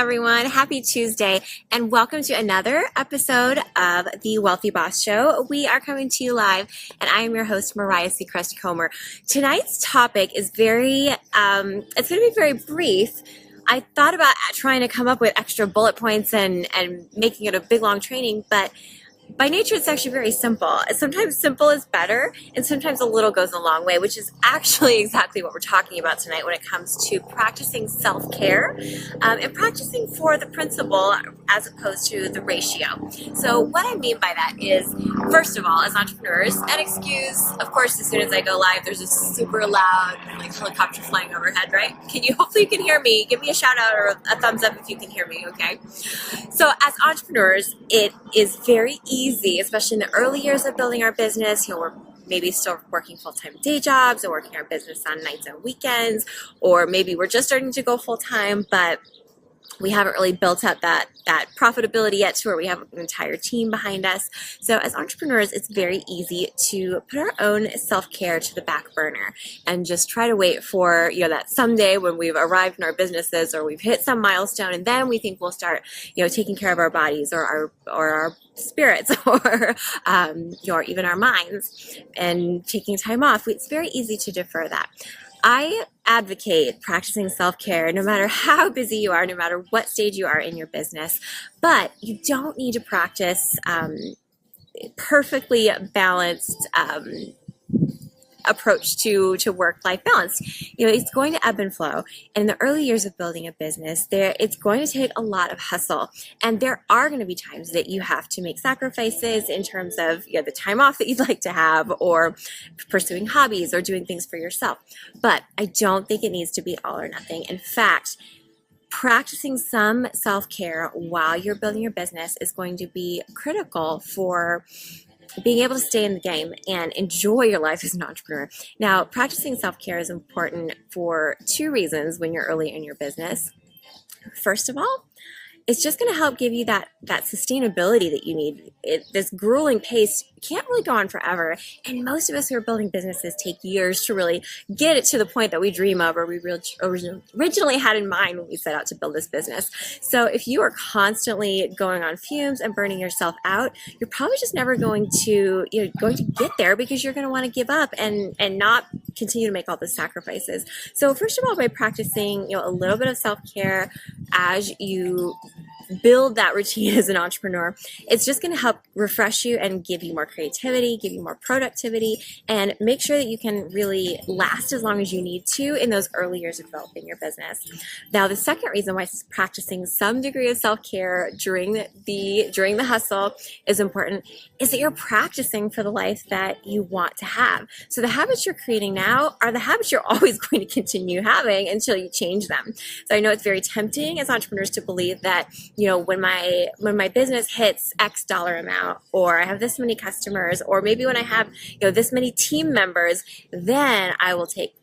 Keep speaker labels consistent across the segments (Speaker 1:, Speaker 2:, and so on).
Speaker 1: everyone. Happy Tuesday, and welcome to another episode of the Wealthy Boss Show. We are coming to you live, and I am your host, Mariah Seacrest Comer. Tonight's topic is it's going to be very brief. I thought about trying to come up with extra bullet points and making it a big, long training, but by nature, it's actually very simple. Sometimes simple is better, and sometimes a little goes a long way, which is actually exactly what we're talking about tonight when it comes to practicing self-care and practicing for the principle as opposed to the ratio. So what I mean by that is, first of all, as entrepreneurs, and excuse, of course, as soon as I go live, there's a super loud helicopter flying overhead, right? Hopefully you can hear me. Give me a shout out or a thumbs up if you can hear me, okay? So as entrepreneurs, it is very easy, especially in the early years of building our business. We're maybe still working full-time day jobs or working our business on nights and weekends, or maybe we're just starting to go full-time, but we haven't really built up that profitability yet to where we have an entire team behind us. So as entrepreneurs, it's very easy to put our own self-care to the back burner and just try to wait for that someday when we've arrived in our businesses or we've hit some milestone, and then we think we'll start taking care of our bodies or our spirits or even our minds and taking time off. It's very easy to defer that. I advocate practicing self-care no matter how busy you are, no matter what stage you are in your business, but you don't need to practice perfectly balanced approach to work-life balance. It's going to ebb and flow. In the early years of building a business, it's going to take a lot of hustle. And there are going to be times that you have to make sacrifices in terms of the time off that you'd like to have, or pursuing hobbies, or doing things for yourself. But I don't think it needs to be all or nothing. In fact, practicing some self-care while you're building your business is going to be critical for being able to stay in the game and enjoy your life as an entrepreneur. Now, practicing self-care is important for two reasons when you're early in your business. First of all, it's just going to help give you that sustainability that you need. This grueling pace can't really go on forever. And most of us who are building businesses take years to really get it to the point that we dream of or we originally had in mind when we set out to build this business. So if you are constantly going on fumes and burning yourself out, you're probably just never going to get there, because you're going to want to give up and not continue to make all the sacrifices. So first of all, by practicing a little bit of self-care as you build that routine as an entrepreneur, it's just going to help refresh you and give you more creativity, give you more productivity, and make sure that you can really last as long as you need to in those early years of developing your business. Now, the second reason why practicing some degree of self-care during the hustle is important is that you're practicing for the life that you want to have. So the habits you're creating now are the habits you're always going to continue having until you change them. So I know it's very tempting as entrepreneurs to believe that when my business hits X dollar amount, or I have this many customers, or maybe when I have this many team members, then I will take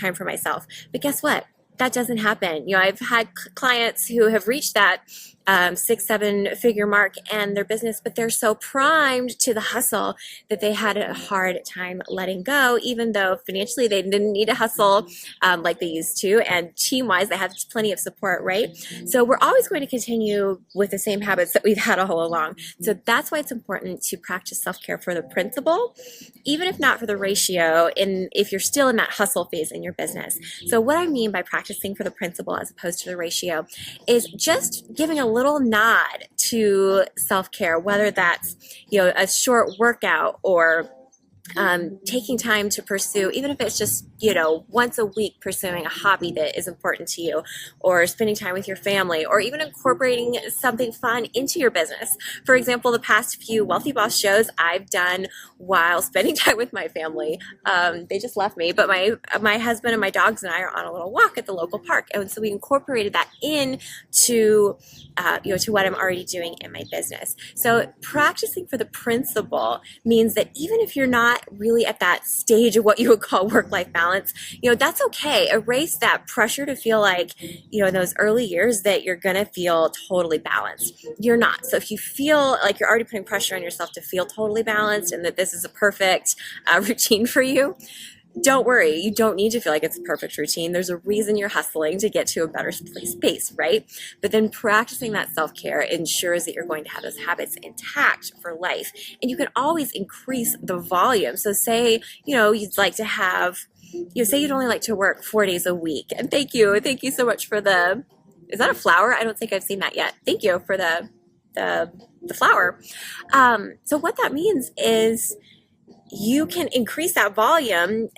Speaker 1: time for myself. But guess what? That doesn't happen. I've had clients who have reached that 6-7 figure mark in their business, but they're so primed to the hustle that they had a hard time letting go, even though financially they didn't need to hustle like they used to, and team-wise they had plenty of support, right? So we're always going to continue with the same habits that we've had all along. So that's why it's important to practice self-care for the principle, even if not for the ratio, if you're still in that hustle phase in your business. So what I mean by practicing for the principle as opposed to the ratio is just giving a little nod to self-care, whether that's a short workout or taking time to pursue, even if it's just once a week, pursuing a hobby that is important to you, or spending time with your family, or even incorporating something fun into your business. For example, the past few Wealthy Boss shows I've done while spending time with my family. They just left me, but my husband and my dogs and I are on a little walk at the local park, and so we incorporated that to what I'm already doing in my business. So practicing for the principle means that even if you're not really at that stage of what you would call work-life balance, that's okay. Erase that pressure to feel like, in those early years that you're going to feel totally balanced. You're not. So if you feel like you're already putting pressure on yourself to feel totally balanced and that this is a perfect routine for you, don't worry, you don't need to feel like it's a perfect routine. There's a reason you're hustling to get to a better space, right? But then practicing that self-care ensures that you're going to have those habits intact for life. And you can always increase the volume. So say, you'd like to have, say you'd only like to work 4 days a week. And thank you so much for is that a flower? I don't think I've seen that yet. Thank you for the flower. So what that means is you can increase that volume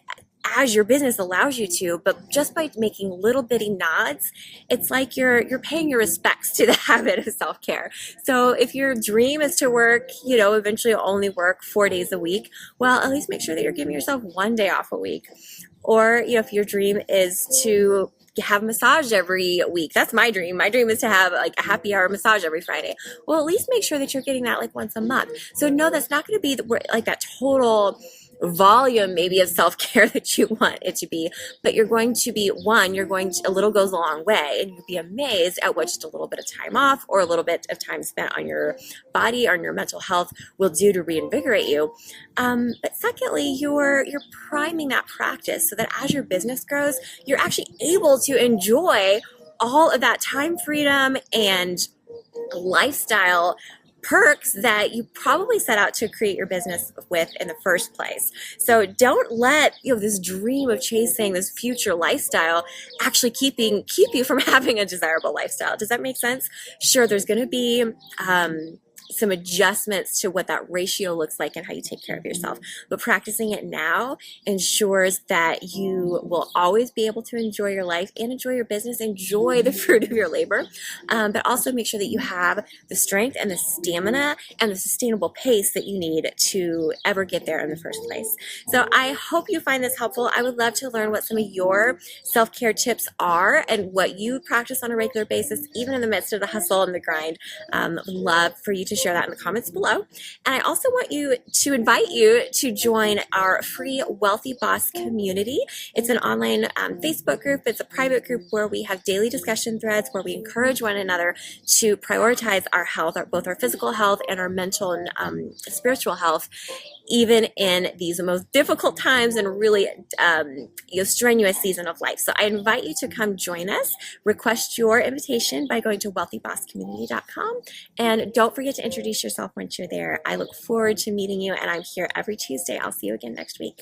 Speaker 1: as your business allows you to, but just by making little bitty nods, it's like you're paying your respects to the habit of self-care. So if your dream is to work, eventually only work 4 days a week, well, at least make sure that you're giving yourself 1 day off a week. Or, if your dream is to have massage every week. That's my dream. My dream is to have like a happy hour massage every Friday. Well, at least make sure that you're getting that like once a month. So no, that's not going to be like that total volume maybe of self-care that you want it to be, but you're going to be a little goes a long way, and you'll be amazed at what just a little bit of time off or a little bit of time spent on your body or on your mental health will do to reinvigorate you. But secondly, you're priming that practice so that as your business grows, you're actually able to enjoy all of that time freedom and lifestyle perks that you probably set out to create your business with in the first place. So don't let this dream of chasing this future lifestyle actually keep you from having a desirable lifestyle. Does that make sense? Sure, there's going to be some adjustments to what that ratio looks like and how you take care of yourself. But practicing it now ensures that you will always be able to enjoy your life and enjoy your business, enjoy the fruit of your labor, but also make sure that you have the strength and the stamina and the sustainable pace that you need to ever get there in the first place. So I hope you find this helpful. I would love to learn what some of your self-care tips are and what you practice on a regular basis, even in the midst of the hustle and the grind. Would love for you to share that in the comments below. And I also want to invite you to join our free Wealthy Boss community. It's an online Facebook group. It's a private group where we have daily discussion threads where we encourage one another to prioritize our health, both our physical health and our mental and spiritual health, even in these most difficult times and really strenuous season of life. So I invite you to come join us. Request your invitation by going to wealthybosscommunity.com, and don't forget to introduce yourself once you're there. I look forward to meeting you, and I'm here every Tuesday. I'll see you again next week.